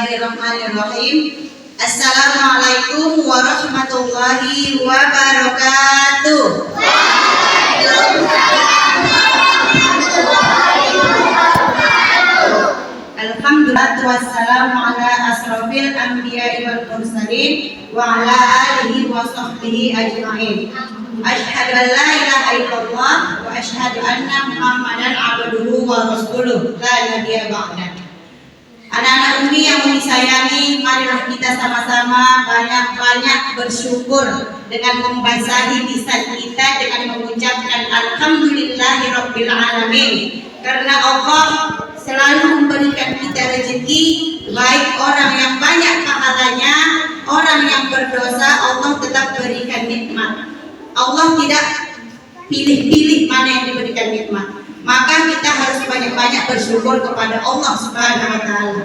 Bismillahirrahmanirrahim. Assalamualaikum warahmatullahi wabarakatuh. Alhamdulillah wassalamu ala asrofil anbiya'i wal mursalin wa ala alihi wa sahbihi ajma'in. Asyhadu an la ilaha illallah wa asyhadu anna Muhammadan abduhu wa rasuluh la nabiyya ba'dah. Anak-anak Umi yang Umi sayangi, marilah kita sama-sama banyak-banyak bersyukur dengan membasahi lisan kita dengan mengucapkan alhamdulillahirabbil alamin. Karena Allah selalu memberikan kita rezeki, baik orang yang banyak pahalanya, orang yang berdosa, Allah tetap berikan nikmat. Allah tidak pilih-pilih mana yang diberikan nikmat. Maka kita harus banyak-banyak bersyukur kepada Allah Subhanahu wa taala.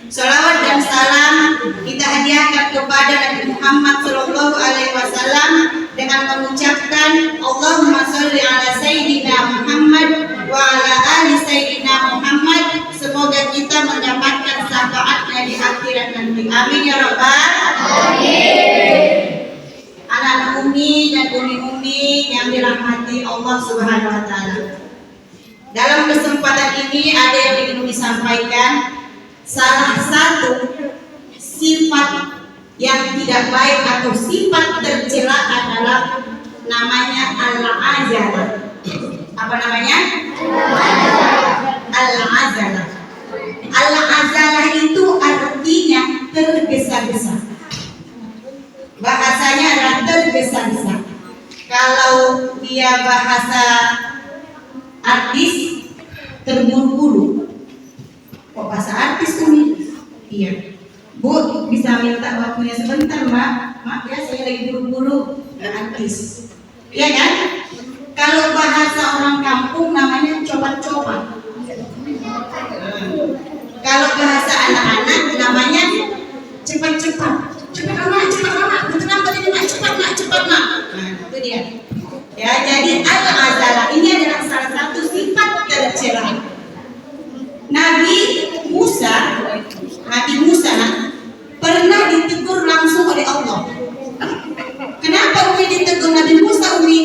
Shalawat dan salam kita hadiahkan kepada Nabi Muhammad sallallahu alaihi wasallam dengan mengucapkan Allahumma sholli ala sayyidina Muhammad wa ala ali sayyidina Muhammad. Semoga kita mendapatkan syafaatnya di akhirat nanti. Amin ya rabbal alamin. Anak-anak Umi dan umi-umi yang dirahmati Allah Subhanahu wa taala. Dalam kesempatan ini ada yang ingin Umi sampaikan. Salah satu sifat yang tidak baik atau sifat tercela adalah namanya al-azalah. Apa namanya? Al-azalah. Al-azalah itu artinya tergesa-gesa. Bahasanya adalah tergesa-gesa. Kalau dia bahasa artis, terburu-buru. Kok bahasa artis Umi? Iya. Bu, bisa minta waktunya sebentar, Mbak? Maaf ya, saya lagi buru-buru. Artis. Iya kan? Kalau bahasa orang kampung namanya coba-coba. Kalau bahasa anak-anak namanya cepat-cepat. Cepat mak, betul apa ini mak? Cepat mak. Nah, itu dia. Ya, jadi al-azalah ini adalah salah satu sifat tercela. Nabi Musa pernah ditegur langsung oleh Allah. Kenapa Umi ditegur Nabi Musa, Umi?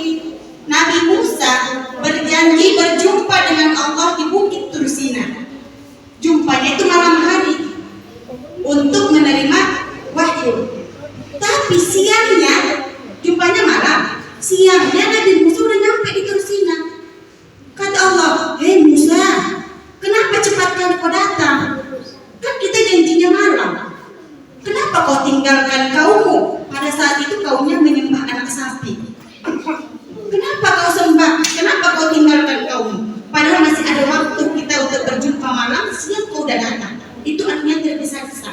Nabi Musa berjanji berjumpa dengan Allah di Bukit Tursina. Jumpanya itu malam hari untuk menerima wahyu. Tapi siangnya, jumpanya malam. Siangnya Nabi Musa udah nyampe di Tursina. Kata Allah, hei Musa, kenapa cepat kali kau datang? Kan kita janjinya malam. Kenapa kau tinggalkan kaummu? Pada saat itu kaumnya menyembah anak sapi. Kenapa kau sembah? Kenapa kau tinggalkan kaummu? Padahal masih ada waktu kita untuk berjumpa malam. Siang kau udah datang. Itu artinya tergesa-gesa.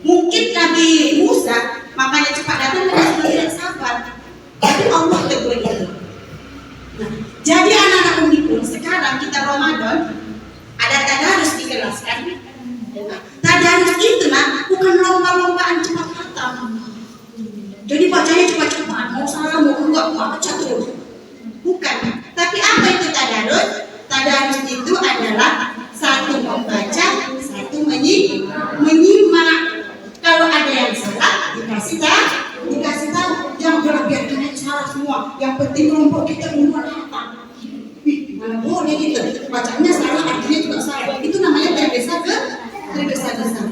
Mungkin Nabi Musa makanya cepat datang karena sudah tidak sabar. Tapi Allah tegur itu. Nah, jadi anak-anak Umi pun sekarang kita Ramadan ada tadarus di kelas kan? Tadarus itu bukan lomba-lombaan cepat khatam. Jadi bacanya cepat-cepat, mau salah mau enggak mau baca terus. Bukan. Tapi apa itu tadarus? Tadarus itu adalah satu membaca, satu menyimak. Kalau ada yang salah dikasih tahu, jangan biar kita salah semua. Yang penting kelompok kita semua datang. Mana boleh gitu. Bacanya salah, artinya juga salah. Itu namanya tergesa-gesa.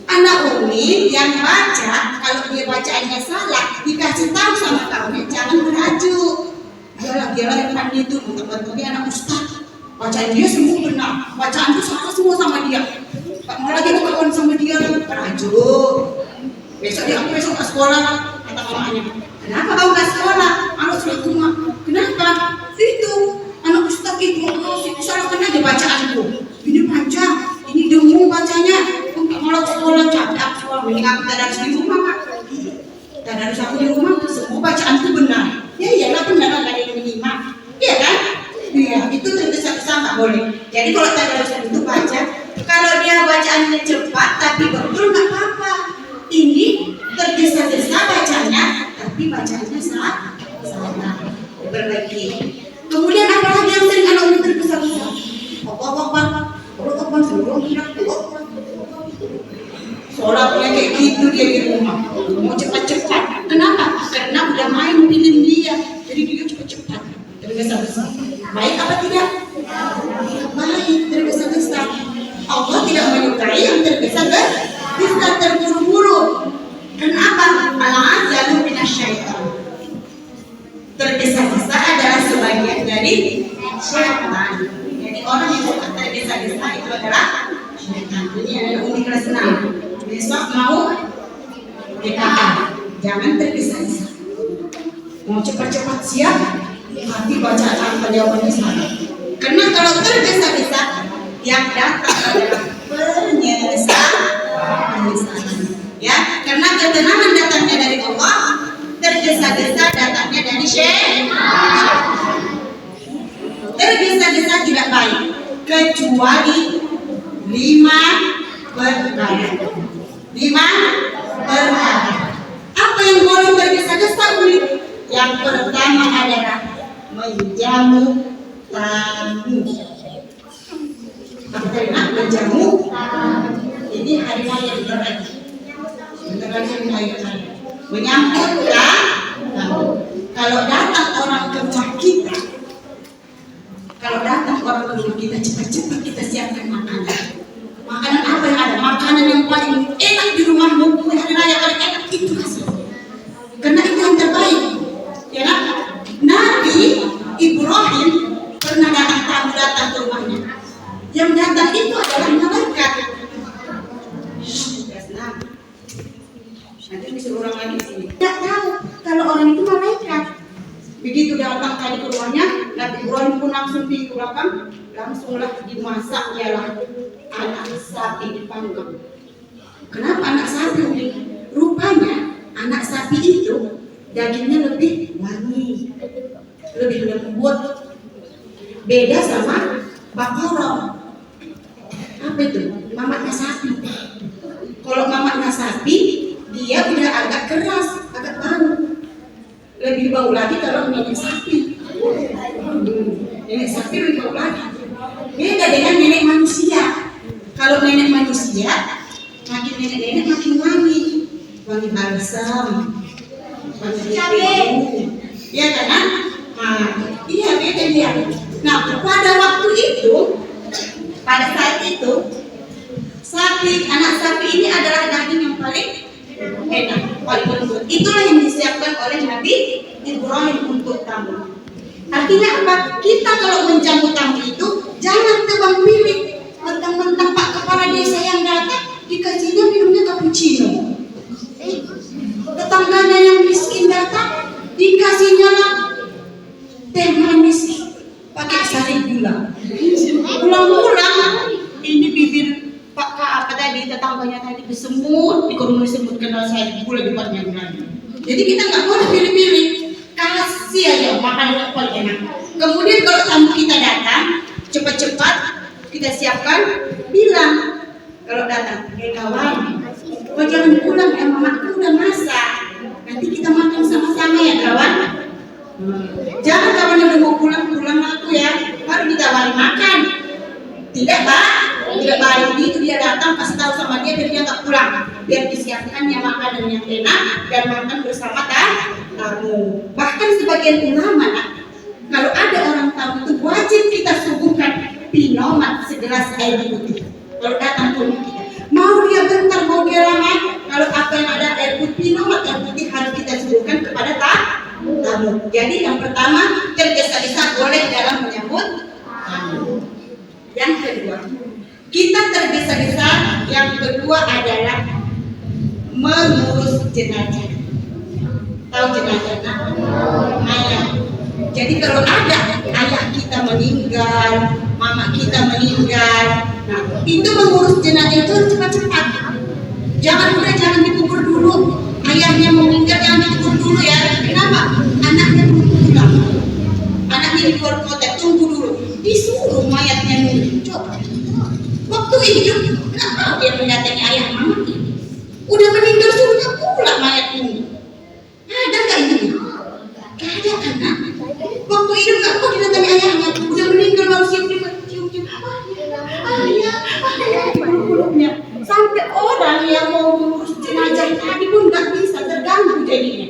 Anak Umi yang baca, kalau dia bacaannya salah, dikasih tahu sama kamu, jangan merajuk. Dialah yang pandai itu, teman-teman dia anak ustaz. Bacaan dia semua benar, bacaan itu salah semua sama dia. Mau lagi kawan sama dia, merajuk. Besok ke sekolah, kata mamanya. Kenapa kamu ke sekolah? Anak sudah rumah. Kenapa? Itu anak ustaz itu salahkan aja bacaanku. Ini panjang, ini dengung bacanya. Enggak mau ke sekolah capek sekolah. Mending aku tadarus di rumah, Pak. Tadarus aku di rumah, semua bacaanku benar. Ya iyalah benar, enggak ada yang menyimak. Iya kan? Iya, itu tergesa-gesa nggak boleh. Jadi kalau tadarus itu baca, kalau dia bacaannya cepat tapi betul nggak apa-apa. Ini tergesa-gesa bacanya, tapi bacanya salah. Perbaiki. Kemudian apa lagi yang sering anak Umi tergesa-gesa? Allah Akbar, seluruh Sholatnya kayak gitu dia di rumah, mau cepat-cepat. Kenapa? Karena udah main film dia, jadi dia cepat-cepat. Tergesa-gesa. Baik apa tidak? Baik, tergesa-gesa. Allah tidak menyukai yang tergesa-gesa, terburu-buru. Kenapa? Al-ajalu minasyaitan. Tergesa-gesa adalah sebagian dari syaitan. Jadi orang yang suka tergesa-gesa itu adalah syaitan. Ini adalah unik kelas 6. Besok mau DKA, jangan tergesa-gesa. Mau cepat-cepat siap, nanti bacaan jawabannya salah. Karena kalau tergesa-gesa, yang datang adalah penyesalan. Ya, karena ketenangan datangnya dari Allah, tergesa-gesa datangnya dari syaitan. Tergesa-gesa tidak baik, kecuali 5 perkara. 5 perkara. Apa yang boleh tergesa-gesa? Yang pertama adalah menjamu tamu. Apa tadi nak? Menjamu tamu. Ini hari raya bentar lagi. Bentar lagi hari raya. Menyambut tamu. Kalau datang orang ke rumah kita, cepat-cepat kita siapkan makanan. Makanan apa yang ada? Makanan yang paling enak di rumahmu, hari raya paling enak itu kasih. Karena itu yang terbaik. Ya kan? Nabi Ibrahim pernah datang ke rumahnya. Yang datang itu adalah malaikat. Nanti disuruh orang lagi sini. Tidak tahu kalau orang itu malaikat. Begitu datang kali ke rumahnya, Nabi Ibrahim pun langsung di belakang, langsunglah dimasak ialah anak sapi dipanggang. Kenapa anak sapi? Rupanya anak sapi itu dagingnya lebih wangi, lebih lembut, beda sama bakoro. Apa itu? Mamaknya sapi. Kalau mamaknya sapi, dia udah agak keras, agak bau. Lebih bau lagi kalau nenek sapi. Nenek sapi lebih bau lagi. Beda dengan nenek manusia. Kalau nenek manusia, makin nenek makin wangi, wangi balsam, wangi cabai. Ya kan? Iya beda dia. Nah, pada waktu itu, pada saat itu, anak sapi ini adalah daging yang paling enak, paling lembut. Itulah yang disiapkan oleh Nabi Ibrahim untuk tamu. Artinya apa? Kita kalau menjamu tamu itu jangan tebang pilih. Mentang-mentang Pak Kepala Desa yang datang dikasihnya minumnya cappuccino. Tetangganya yang miskin datang dikasihnya lah teh manis pakai sari gula. Pulang-pulang ini bibir Pak apa tadi tetangganya tadi bersemut, dikurung semut kenal saya gula di depannya lagi. Jadi kita nggak boleh pilih-pilih, kasih aja makan yang paling enak. Kemudian kalau tamu kita datang, cepat-cepat kita siapkan, bilang kalau datang, kawan, jangan pulang ya, mamaku udah masak. Nanti kita makan sama-sama ya kawan. Jangan kawan yang udah mau pulang aku ya, baru ditawari makan. Tidak Pak, tidak baik itu dia datang kasih tahu sama dia biar dia nggak pulang, biar disiapkan yang makanan yang enak dan makan bersama tamu. Bahkan sebagian ulama, kalau ada orang tamu itu wajib kita suguhkan pinomat segelas air putih. Kalau datang ke rumah kita, mau dia bentar mau dia lama, kalau apa yang ada air putih, pinomat air putih harus kita suguhkan kepada tamu. Jadi yang pertama, tergesa-gesa boleh dalam menyambut tamu. Yang kedua, kita tergesa-gesa. Yang kedua adalah mengurus jenazah. Tahu jenazah? Ayah. Jadi kalau ada ayah kita meninggal, mama kita meninggal, nah itu mengurus jenazah itu cepat-cepat. Jangan dikubur dulu. Ayahnya meninggal jangan dikubur dulu ya. Kenapa? Anaknya belum pulang. Anaknya di luar kota, tunggu dulu. Disuruh mayatnya nunggu. Coba. Waktu hidup, kenapa dia mendatangi ayah mama? Udah meninggal suruhnya pulang mayat nunggu. Ada nggak ini? Gak ada kan? Waktu hidup nggak mau didatangi ayahnya. Udah meninggal baru cium-cium. Ayah, peluk-peluknya. Sampai orang yang mau jadinya.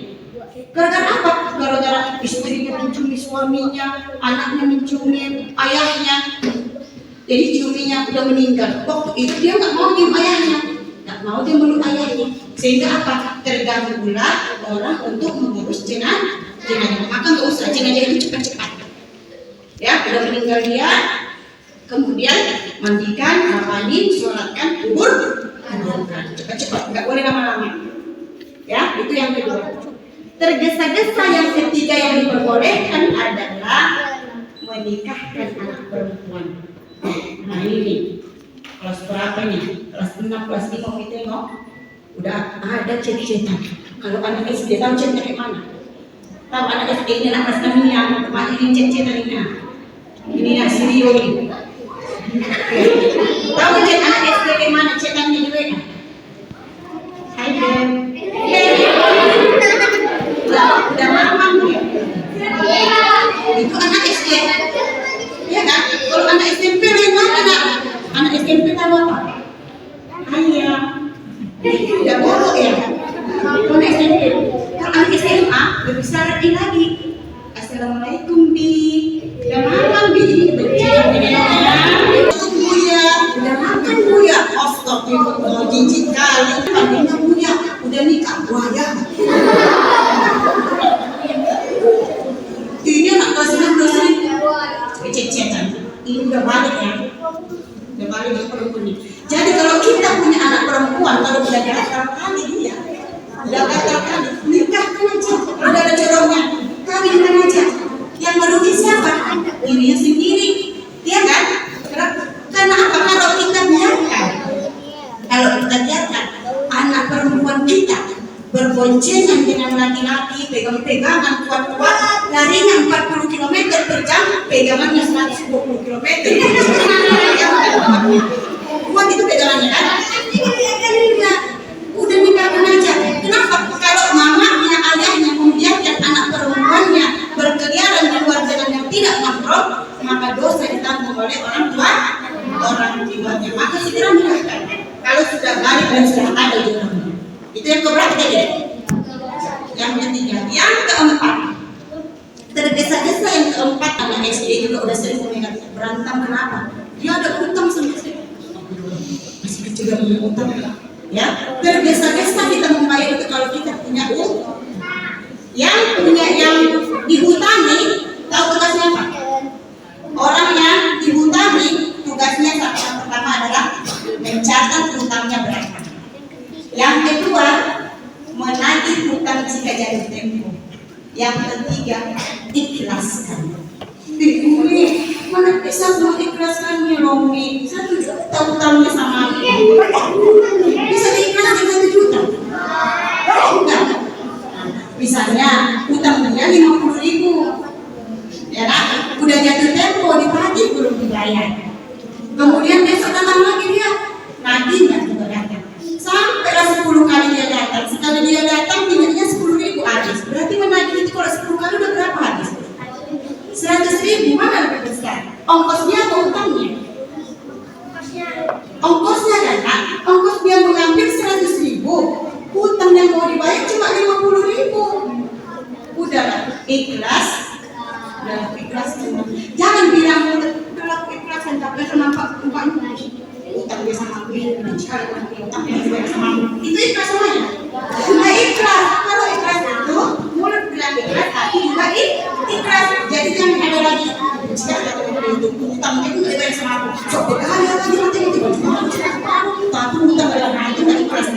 Gara-gara apa? Gara-gara istrinya mencuri suaminya, anaknya mencuri ayahnya. Jadi suaminya udah meninggal. Waktu itu dia nggak mau nyium ayahnya, nggak mau dia meluk ayahnya. Sehingga apa? Terganggu pula orang untuk mengurus jenazah. Maka nggak usah jenazah itu cepat-cepat. Ya, udah meninggal dia, kemudian mandikan, kafanin, sholatkan, kuburkan. Cepat-cepat, nggak boleh lama-lama. Ya, itu yang kedua. Tergesa-gesa yang ketiga yang diperbolehkan adalah menikahkan anak perempuan. Nah ini kelas berapa nih? Kelas 6, kelas 5 kita tengok udah ada chat-chatan. Kalau anak SD tahu chatnya kayak mana? Tahu anak SD ini anak kelas 6 yang kemarin ini chat-chatan ini. Ini nak Sirio ini. Tahu chat anak SD kayak mana chatannya juga? Hai Ben. Udah mamam ya. Itu anak SD. Ya kan? Kalau anak SMP lain mana? Anak SMP tahu apa? Ayah. Udah bodoh ya. Kalau anak SMP, kalau anak SMA lebih syaratnya lagi. Assalamualaikum Bi. Udah makan Bi. Udah makan Bu ya. Astagfirullah cincin kali. Panggilnya Bu ya. Udah nikah buaya. Ini anak kelas 6 cecetan. Ini udah balik ya. Udah balik ya perempuan ini. Jadi kalau kita punya anak perempuan, kalau udah gatal kali dia, udah gatal kali, nikahkan aja. Udah ada jodohnya, kawinkan aja. Yang merugi siapa? Dirinya sendiri, ya kan? Karena apa? Kalau kita biarkan anak perempuan kita berboncengan dengan laki-laki, pegang-pegangan kuat-kuat, larinya 40 km per jam, pegangannya 120 km. Kuat itu pegangannya kan? Udah nikahkan aja. Kenapa? Kalau mamanya, ayahnya membiarkan anak perempuannya berkeliaran di luar dengan yang tidak mahram, maka dosa ditanggung oleh orang tuanya. Maka segera nikahkan. Kalau sudah balik dan sudah ada jodohnya. Itu yang keberapa tadi? Yang ketiga. Yang keempat, tergesa-gesa yang keempat, anak SD juga udah sering berantem. Kenapa? Dia ada utang sama istri. Masih kecil gak punya utang. Ya, tergesa-gesa kita membayar itu kalau kita punya utang. Yang dihutangi, tahu tugasnya apa? Orang yang dihutangi, tugasnya yang pertama adalah mencatat hutangnya berapa. Yang kedua, menagih hutang jika jatuh tempo. Yang ketiga, ikhlaskan. Ini mana bisa mengikhlaskannya Romi? 1 juta hutangnya sama aku. Bisa diikhlaskan 1 juta? Enggak. Misalnya hutang dia 50.000, ya kan? Udah jatuh tempo, ditagih belum dibayar. Kemudian besok datang lagi dia, nagihnya juga datang. Sampailah 10 kali dia datang. Sekali dia datang, tinggalnya 10.000 habis. Berarti menagih itu kalau 10 kali udah berapa habis? 100.000, mana lebih besar? Ongkosnya atau utangnya? Ongkosnya kan? Ongkos dia mengambil 100.000. Hutang yang mau dibayar cuma 50.000. Udahlah, ikhlas. Udah ikhlas. Jangan bilang kalau ikhlasan tapi nampak mukanya utang dia sama aku, utang dia sama aku. Itu ikhlas semuanya. Sudah ikhlas. Kalau ikhlas itu mulut bilang ikhlas, hati juga ikhlas. Jadi jangan ada lagi utang itu nggak dibayar sama aku. Sok berkali lagi nanti tapi utang dalam hati nggak ikhlas.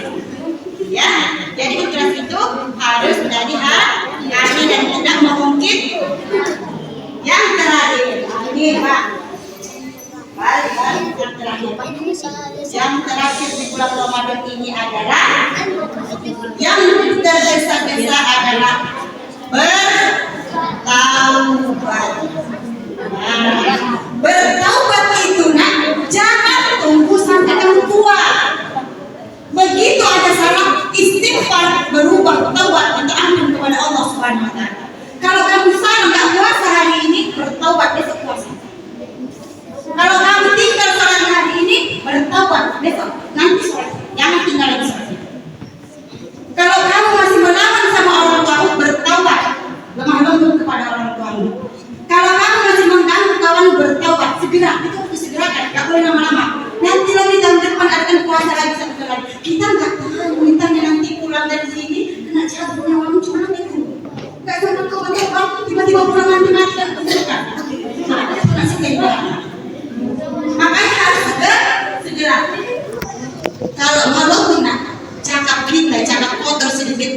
Ya, jadi ikhlas itu harus dari hati dan tidak mungkin. Yang terakhir, ini Pak. Yang terakhir di bulan Ramadan ini adalah yang tergesa-gesa adalah bertaubat. Bertaubat itu nak, jangan tunggu sampai kamu tua. Begitu ada salah istighfar, berubah taubat minta ampun kepada Allah Subhanahu wa taala. Kalau kamu salah nggak puasa hari ini, bertaubat besok puasa. Kalau kamu tinggal sholat hari ini, bertaubat besok nanti sholat. Jangan tinggal lagi sholat. Kalau kamu masih melawan sama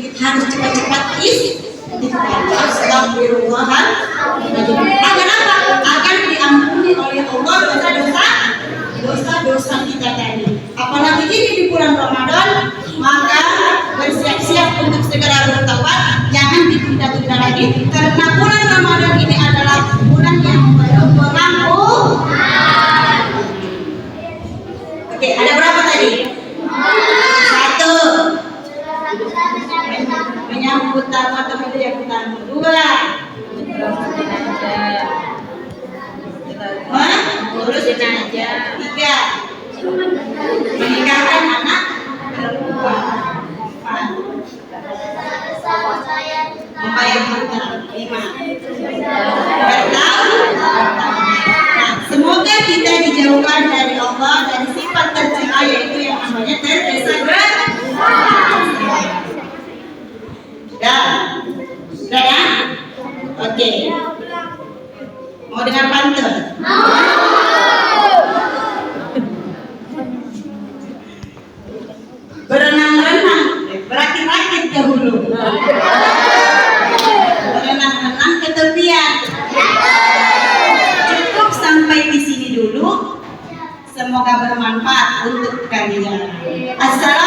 harus cepat-cepat Astagfirullahaladzim. Agar apa? Agar diampuni oleh Allah dosa-dosa kita tadi. Apalagi ini di bulan Ramadan, maka bersiap-siap untuk segera bertaubat. Jangan ditunda-tunda lagi, karena bulan Ramadan ini adalah bulan yang mengampuni. Oke, ada berapa tadi? Satu. Menyambut tamu atau menyambut tamu. Dua. Ngurusin aja. Tiga. Menikahkan anak perempuan. Empat. Membayar hutang. Lima. Nah, semoga kita dijauhkan dari Allah dari sifat tercela, yaitu yang namanya tergesa-gesa. Sudah ya? Oke. Mau dengar pantun? Berenang-renang, berakit-rakit ke hulu. Berenang-renang ke tepian. Cukup sampai di sini dulu. Semoga bermanfaat untuk kalian. Assalamualaikum.